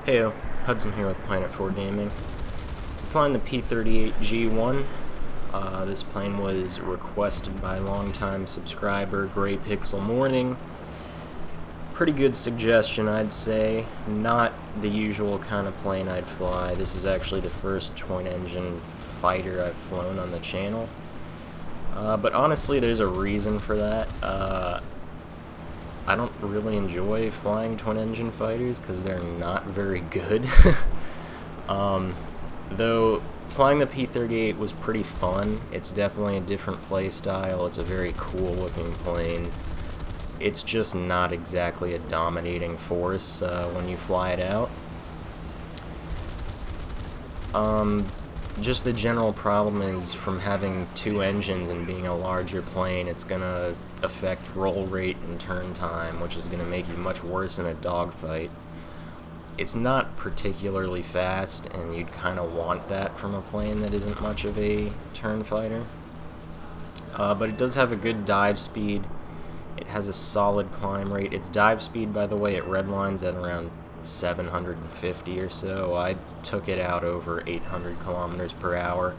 Heyo, Hudson here with Planet 4 Gaming. I'm flying the P-38G-1. This plane was requested by longtime subscriber Gray Pixel Morning. Pretty good suggestion, I'd say. Not the usual kind of plane I'd fly. This is actually the first twin-engine fighter I've flown on the channel. But honestly, there's a reason for that. I don't really enjoy flying twin-engine fighters because they're not very good. Though flying the P-38 was pretty fun. It's definitely a different play style. It's a very cool-looking plane. It's just not exactly a dominating force when you fly it out. Just the general problem is from having two engines and being a larger plane, it's gonna affect roll rate and turn time, which is gonna make you much worse in a dogfight. It's not particularly fast, and you'd kind of want that from a plane that isn't much of a turn fighter. But it does have a good dive speed. It has a solid climb rate. Its dive speed, by the way, it redlines at around 750 or so. I took it out over 800 kilometers per hour.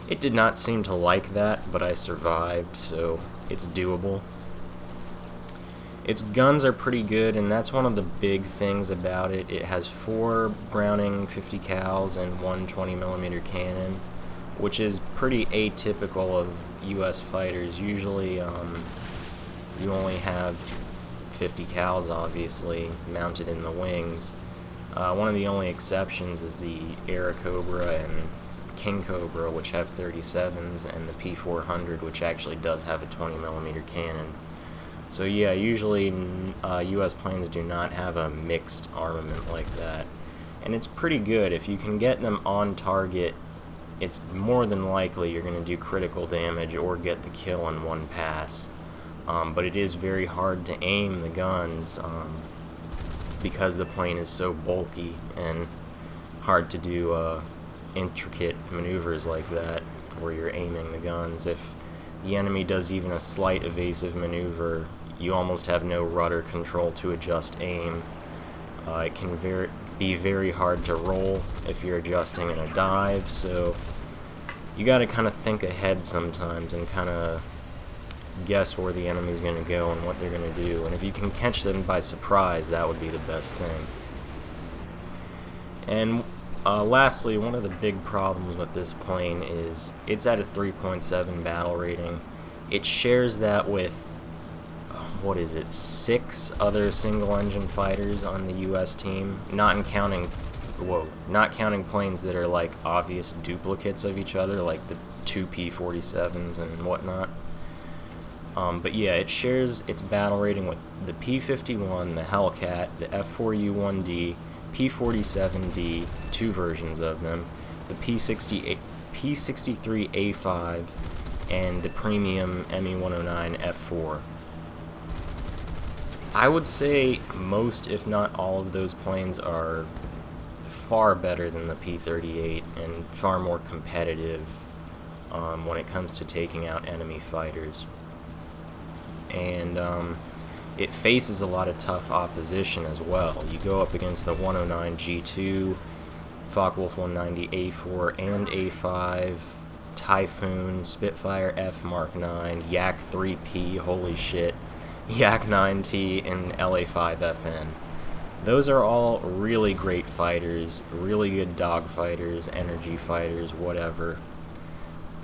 It did not seem to like that, but I survived, so it's doable. Its guns are pretty good, and that's one of the big things about it. It has 4 Browning 50 cals and 1 20mm cannon, which is pretty atypical of US fighters. Usually you only have 50 cals, obviously, mounted in the wings. One of the only exceptions is the Airacobra and King Cobra, which have 37s, and the P400, which actually does have a 20mm cannon. So yeah, usually US planes do not have a mixed armament like that. And it's pretty good. If you can get them on target, it's more than likely you're going to do critical damage or get the kill in one pass. But it is very hard to aim the guns because the plane is so bulky and hard to do intricate maneuvers like that where you're aiming the guns. If the enemy does even a slight evasive maneuver, you almost have no rudder control to adjust aim. It can be very hard to roll if you're adjusting in a dive, so you gotta kind of think ahead sometimes and kind of guess where the enemy's going to go and what they're going to do, and if you can catch them by surprise, that would be the best thing. And lastly, one of the big problems with this plane is it's at a 3.7 battle rating. It shares that with, what is it, 6 other single-engine fighters on the US team, not counting planes that are like obvious duplicates of each other, like the 2 P-47s and whatnot. But yeah, it shares its battle rating with the P-51, the Hellcat, the F-4U-1D, P-47D, 2 versions of them, the P-63A5, and the premium Me-109 F-4. I would say most, if not all, of those planes are far better than the P-38 and far more competitive when it comes to taking out enemy fighters. And it faces a lot of tough opposition as well. You go up against the 109 G2, Focke-Wulf 190 A4 and A5, Typhoon, Spitfire F Mark 9, Yak 3P, holy shit, Yak 9T, and LA5FN. Those are all really great fighters, really good dog fighters, energy fighters, whatever.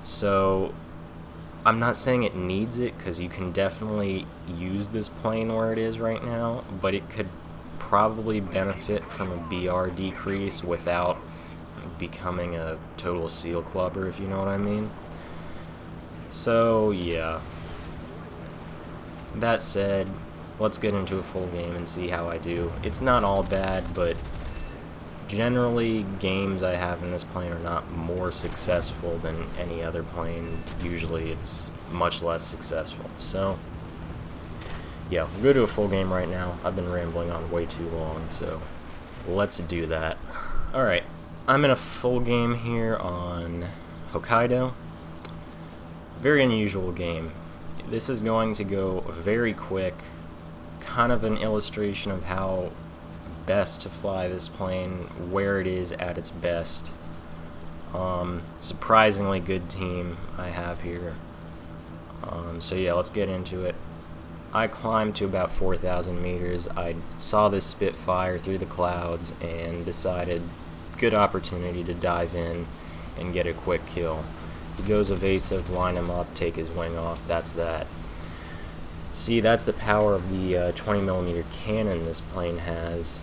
So I'm not saying it needs it, because you can definitely use this plane where it is right now, but it could probably benefit from a BR decrease without becoming a total seal clubber, if you know what I mean. So yeah. That said, let's get into a full game and see how I do. It's not all bad, but generally, games I have in this plane are not more successful than any other plane. Usually it's much less successful. So, yeah, we'll go to a full game right now. I've been rambling on way too long, so let's do that. Alright, I'm in a full game here on Hokkaido. Very unusual game. This is going to go very quick, kind of an illustration of how best to fly this plane where it is at its best. Surprisingly good team I have here. So yeah, let's get into it. I climbed to about 4,000 meters. I saw this Spitfire through the clouds and decided, good opportunity to dive in and get a quick kill. He goes evasive, line him up, take his wing off, that's that. See, that's the power of the 20mm cannon this plane has.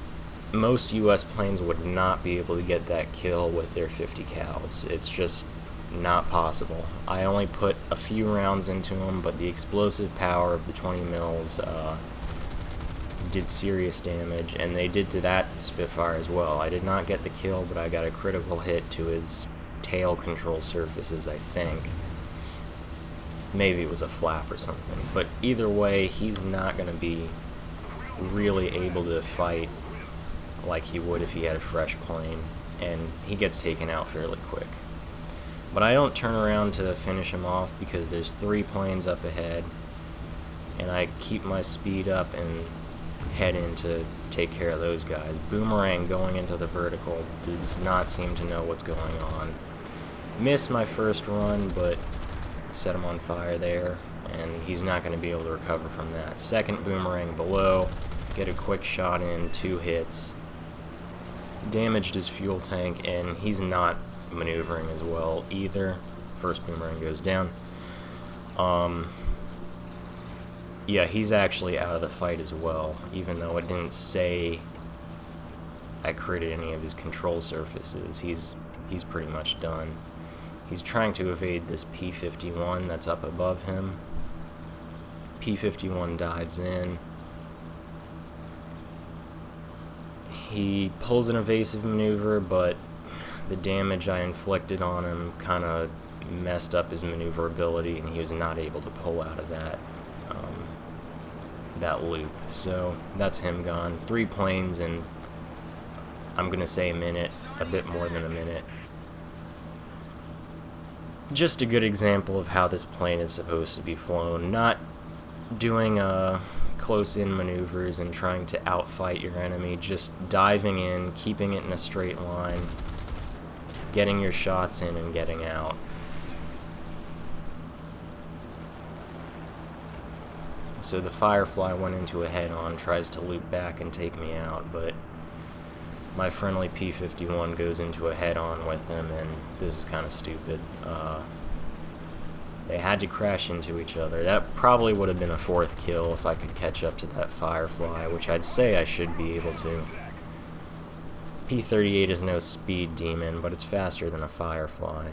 Most US planes would not be able to get that kill with their 50 cals. It's just not possible. I only put a few rounds into them, but the explosive power of the 20 mils did serious damage, and they did to that Spitfire as well. I did not get the kill, but I got a critical hit to his tail control surfaces, I think. Maybe it was a flap or something, but either way, he's not going to be really able to fight like he would if he had a fresh plane, and he gets taken out fairly quick. But I don't turn around to finish him off because there's 3 planes up ahead, and I keep my speed up and head in to take care of those guys. Boomerang going into the vertical does not seem to know what's going on. Missed my first run, but set him on fire there, and he's not going to be able to recover from that. Second boomerang below, get a quick shot in, 2 hits. Damaged his fuel tank, and he's not maneuvering as well either. First boomerang goes down. Yeah, he's actually out of the fight as well, even though it didn't say I critted any of his control surfaces. He's pretty much done. He's trying to evade this P-51 that's up above him. P-51 dives in. He pulls an evasive maneuver, but the damage I inflicted on him kind of messed up his maneuverability, and he was not able to pull out of that loop. So that's him gone. 3 planes in, I'm gonna say a minute, a bit more than a minute. Just a good example of how this plane is supposed to be flown. Not doing close-in maneuvers and trying to outfight your enemy, just diving in, keeping it in a straight line, getting your shots in and getting out. So the Firefly went into a head-on, tries to loop back and take me out, but my friendly P-51 goes into a head-on with him, and this is kind of stupid. They had to crash into each other. That probably would have been a 4th kill if I could catch up to that Firefly, which I'd say I should be able to. P-38 is no speed demon, but it's faster than a Firefly.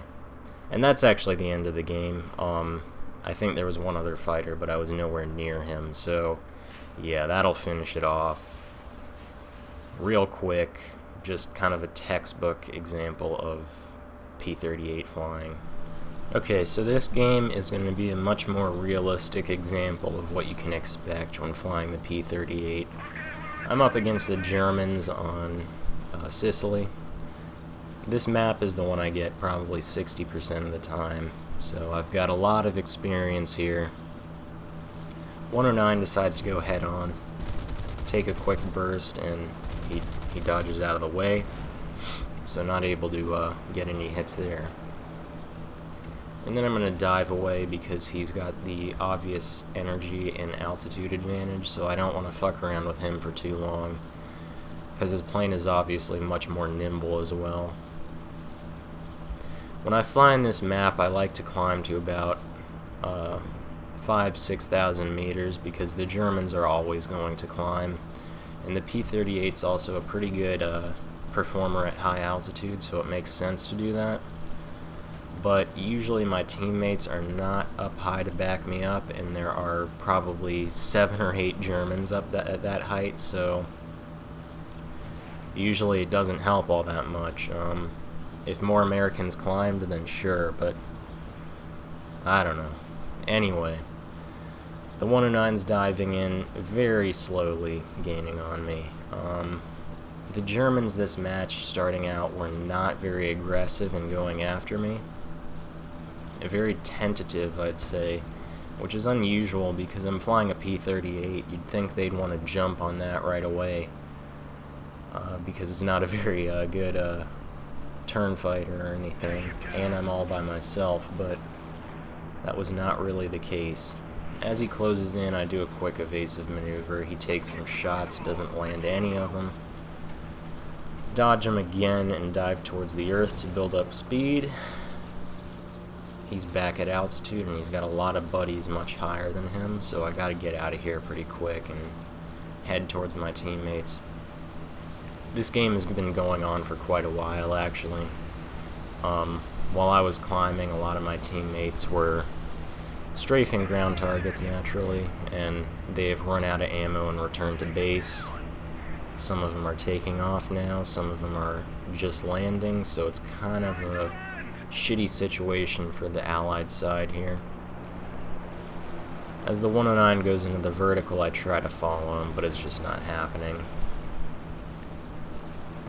And that's actually the end of the game. I think there was one other fighter, but I was nowhere near him, so yeah, that'll finish it off. Real quick, just kind of a textbook example of P-38 flying. Okay, so this game is going to be a much more realistic example of what you can expect when flying the P-38. I'm up against the Germans on Sicily. This map is the one I get probably 60% of the time, so I've got a lot of experience here. 109 decides to go head on, take a quick burst, and he dodges out of the way, so not able to get any hits there. And then I'm going to dive away because he's got the obvious energy and altitude advantage, so I don't want to fuck around with him for too long, because his plane is obviously much more nimble as well. When I fly in this map, I like to climb to about 5,000–6,000 meters because the Germans are always going to climb, and the P-38's also a pretty good performer at high altitude, so it makes sense to do that. But usually my teammates are not up high to back me up, and there are probably 7 or 8 Germans up at that height, so usually it doesn't help all that much. If more Americans climbed, then sure, but I don't know. Anyway, the 109's diving in very slowly, gaining on me. The Germans this match, starting out, were not very aggressive in going after me. Very tentative, I'd say, which is unusual because I'm flying a P-38. You'd think they'd want to jump on that right away. because it's not a very good turn fighter or anything, and I'm all by myself, but that was not really the case. As he closes in, I do a quick evasive maneuver. He takes some shots, doesn't land any of them. Dodge him again and dive towards the earth to build up speed. He's back at altitude and he's got a lot of buddies much higher than him, so I gotta get out of here pretty quick and head towards my teammates. This game has been going on for quite a while, actually. While I was climbing, a lot of my teammates were strafing ground targets naturally, and they have run out of ammo and returned to base. Some of them are taking off now, some of them are just landing, so it's kind of a shitty situation for the Allied side here. As the 109 goes into the vertical, I try to follow him, but it's just not happening.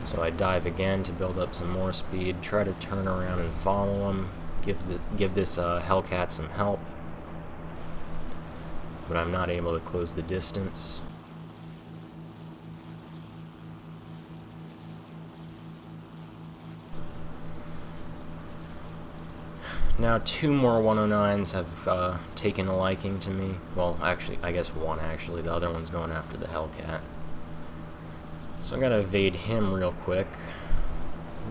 So I dive again to build up some more speed, try to turn around and follow him, give this Hellcat some help, but I'm not able to close the distance. Now 2 more 109s have taken a liking to me. Well, actually, I guess one actually. The other one's going after the Hellcat. So I'm gonna evade him real quick.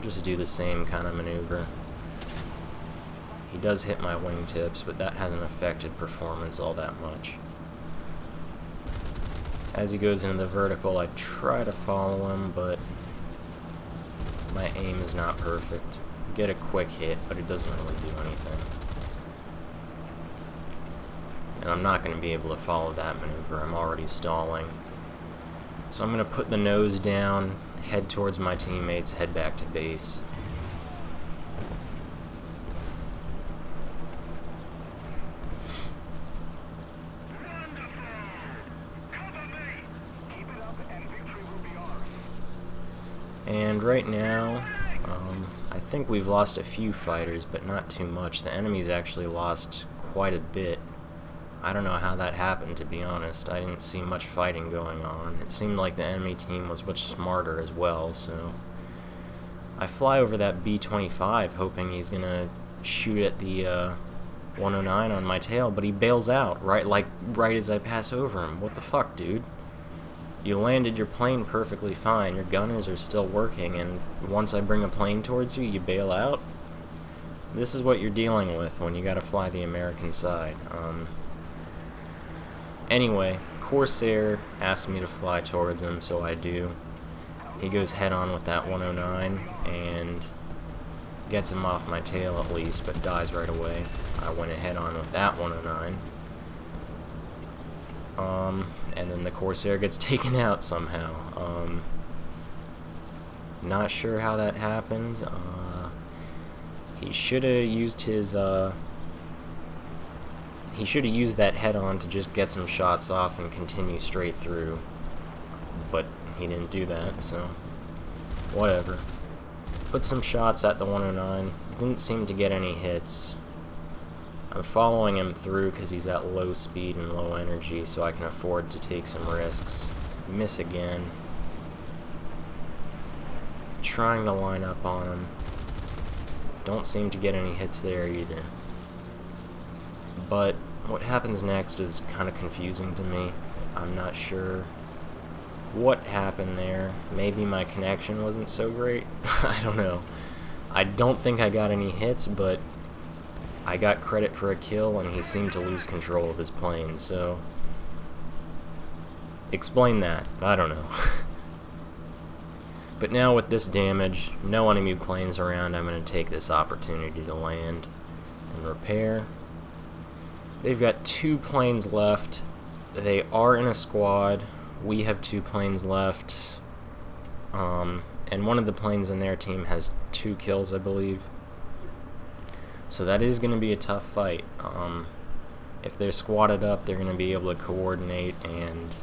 Just do the same kind of maneuver. He does hit my wingtips, but that hasn't affected performance all that much. As he goes into the vertical, I try to follow him, but my aim is not perfect. Get a quick hit, but it doesn't really do anything. And I'm not going to be able to follow that maneuver. I'm already stalling. So I'm going to put the nose down, head towards my teammates, head back to base. And right now, I think we've lost a few fighters, but not too much. The enemy's actually lost quite a bit. I don't know how that happened, to be honest. I didn't see much fighting going on. It seemed like the enemy team was much smarter as well, so I fly over that B-25 hoping he's gonna shoot at the 109 on my tail, but he bails out right as I pass over him. What the fuck, dude? You landed your plane perfectly fine, your gunners are still working, and once I bring a plane towards you, you bail out? This is what you're dealing with when you gotta fly the American side. Anyway, Corsair asked me to fly towards him, so I do. He goes head-on with that 109, and gets him off my tail at least, but dies right away. I went head-on with that 109. And then the Corsair gets taken out somehow. Not sure how that happened. He should have used his, he should have used that head-on to just get some shots off and continue straight through. But he didn't do that, so whatever. Put some shots at the 109. Didn't seem to get any hits. I'm following him through because he's at low speed and low energy, so I can afford to take some risks. Miss again. Trying to line up on him. Don't seem to get any hits there either. But what happens next is kind of confusing to me. I'm not sure what happened there. Maybe my connection wasn't so great. I don't know. I don't think I got any hits, but I got credit for a kill, and he seemed to lose control of his plane, so explain that. I don't know. But now with this damage, no enemy planes around, I'm going to take this opportunity to land and repair. They've got 2 planes left. They are in a squad. We have 2 planes left. And one of the planes in their team has 2 kills, I believe. So that is going to be a tough fight. If they're squatted up, they're going to be able to coordinate and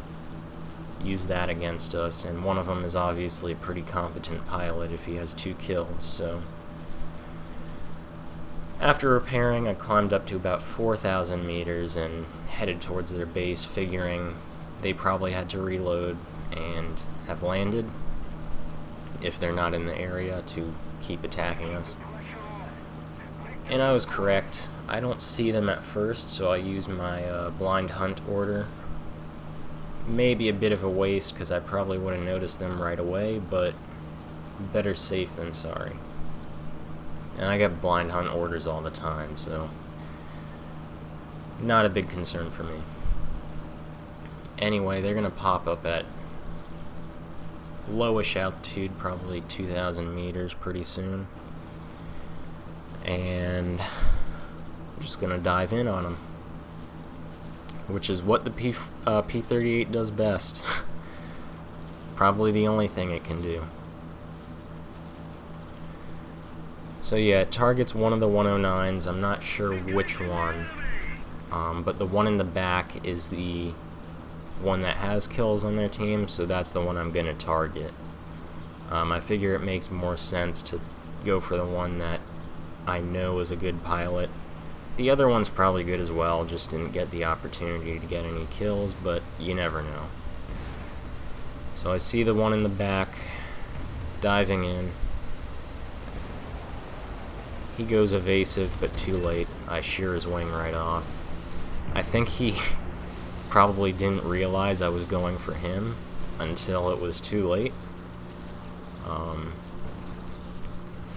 use that against us. And one of them is obviously a pretty competent pilot if he has 2 kills. So after repairing, I climbed up to about 4,000 meters and headed towards their base, figuring they probably had to reload and have landed. if they're not in the area to keep attacking us. And I was correct. I don't see them at first, so I use my blind hunt order. Maybe a bit of a waste because I probably would have noticed them right away, but better safe than sorry. And I get blind hunt orders all the time, so not a big concern for me. Anyway, they're going to pop up at lowish altitude, probably 2,000 meters pretty soon. And I'm just going to dive in on them, which is what the P-38 does best. Probably the only thing it can do. So yeah, it targets one of the 109s. I'm not sure which one, but the one in the back is the one that has kills on their team, so that's the one I'm going to target. I figure it makes more sense to go for the one that I know is a good pilot. The other one's probably good as well, just didn't get the opportunity to get any kills, but you never know. So I see the one in the back, diving in. He goes evasive, but too late. I shear his wing right off. I think he probably didn't realize I was going for him until it was too late.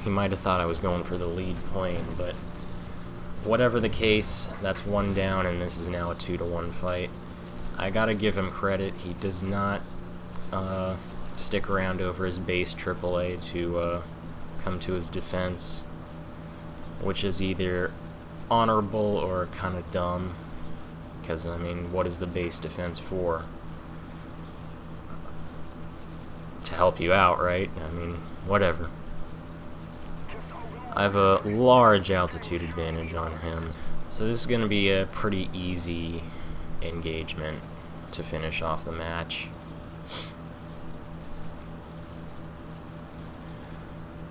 He might have thought I was going for the lead plane, but whatever the case, that's one down, and this is now a 2-to-1 fight. I gotta give him credit. He does not stick around over his base AAA to come to his defense, which is either honorable or kind of dumb, because, I mean, what is the base defense for? To help you out, right? I mean, whatever. I have a large altitude advantage on him, so this is going to be a pretty easy engagement to finish off the match.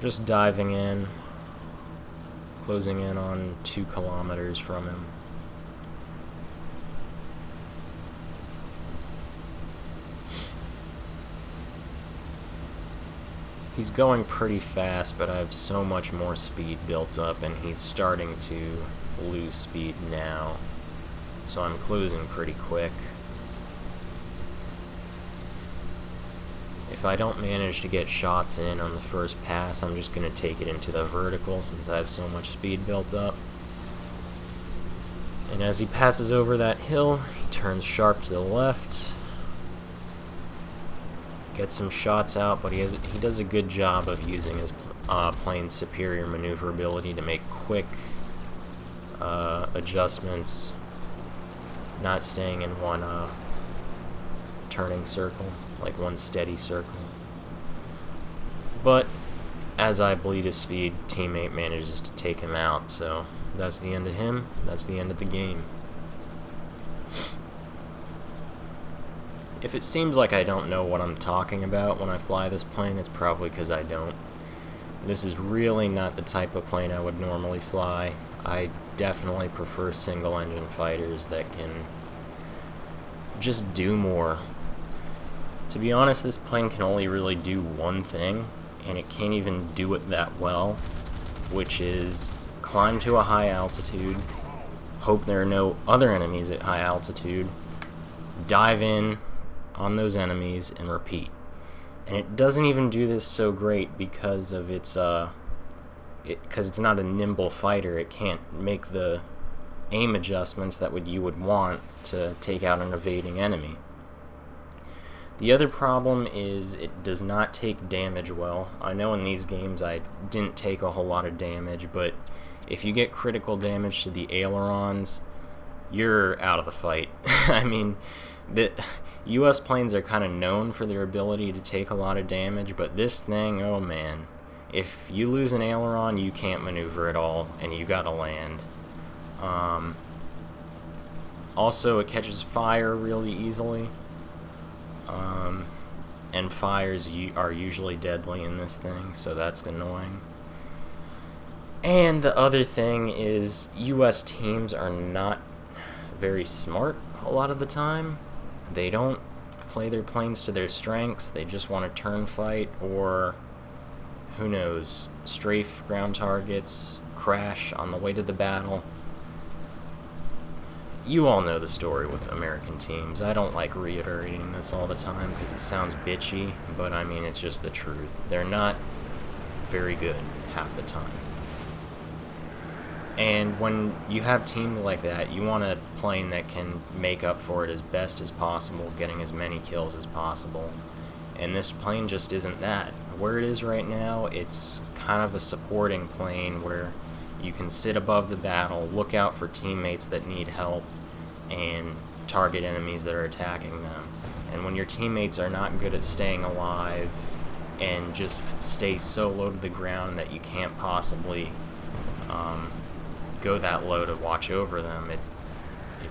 Just diving in, closing in on 2 kilometers from him. He's going pretty fast, but I have so much more speed built up, and he's starting to lose speed now. So I'm closing pretty quick. If I don't manage to get shots in on the first pass, I'm just going to take it into the vertical since I have so much speed built up. And as he passes over that hill, he turns sharp to the left. Gets some shots out, but he does a good job of using his plane's superior maneuverability to make quick adjustments, not staying in one turning circle, like one steady circle. But as I bleed his speed, teammate manages to take him out, so that's the end of him, that's the end of the game. If it seems like I don't know what I'm talking about when I fly this plane, it's probably because I don't. This is really not the type of plane I would normally fly. I definitely prefer single-engine fighters that can just do more. To be honest, this plane can only really do one thing, and it can't even do it that well, which is climb to a high altitude, hope there are no other enemies at high altitude, dive in on those enemies, and repeat. And it doesn't even do this so great because of its because it's not a nimble fighter. It can't make the aim adjustments that you would want to take out an evading enemy. The other problem is it does not take damage well. I know in these games I didn't take a whole lot of damage, but if you get critical damage to the ailerons, you're out of the fight. I mean, the US planes are kind of known for their ability to take a lot of damage, but this thing, oh man, if you lose an aileron, you can't maneuver at all, and you gotta land. Also, it catches fire really easily, and fires are usually deadly in this thing, so that's annoying. And the other thing is, US teams are not very smart a lot of the time. They don't play their planes to their strengths. They just want to turn fight or who knows, strafe ground targets, crash on the way to the battle. You all know the story with American teams. I don't like reiterating this all the time because it sounds bitchy, but I mean, it's just the truth. They're not very good half the time. And when you have teams like that, you want a plane that can make up for it as best as possible, getting as many kills as possible. And this plane just isn't that. Where it is right now, it's kind of a supporting plane where you can sit above the battle, look out for teammates that need help, and target enemies that are attacking them. And when your teammates are not good at staying alive and just stay so low to the ground that you can't possibly go that low to watch over them, it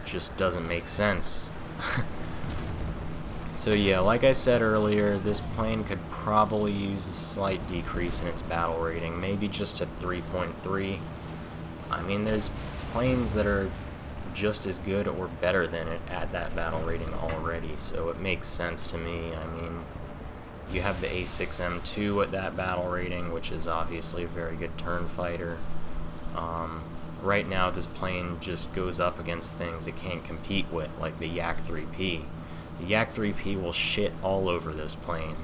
just doesn't make sense. So yeah, like I said earlier, this plane could probably use a slight decrease in its battle rating, maybe just to 3.3. I mean, there's planes that are just as good or better than it at that battle rating already, so it makes sense to me. I mean, you have the A6M2 at that battle rating, which is obviously a very good turn fighter. Right now, this plane just goes up against things it can't compete with, like the Yak-3P. The Yak-3P will shit all over this plane.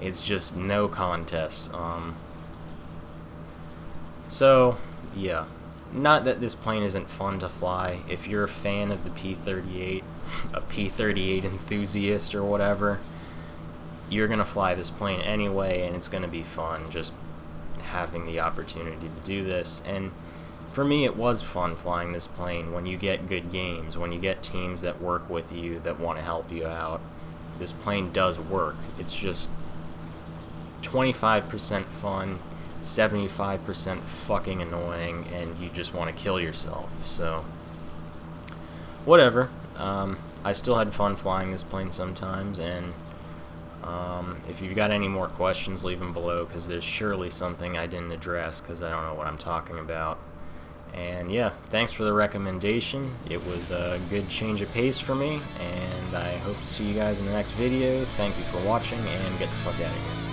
It's just no contest. So, yeah. Not that this plane isn't fun to fly. If you're a fan of the P-38, a P-38 enthusiast or whatever, you're going to fly this plane anyway, and it's going to be fun just having the opportunity to do this. And for me, it was fun flying this plane when you get good games, when you get teams that work with you, that want to help you out. This plane does work. It's just 25% fun, 75% fucking annoying, and you just want to kill yourself. So, whatever. I still had fun flying this plane sometimes, and if you've got any more questions, leave them below, because there's surely something I didn't address, because I don't know what I'm talking about. And yeah, thanks for the recommendation. It was a good change of pace for me, and I hope to see you guys in the next video. Thank you for watching, and get the fuck out of here.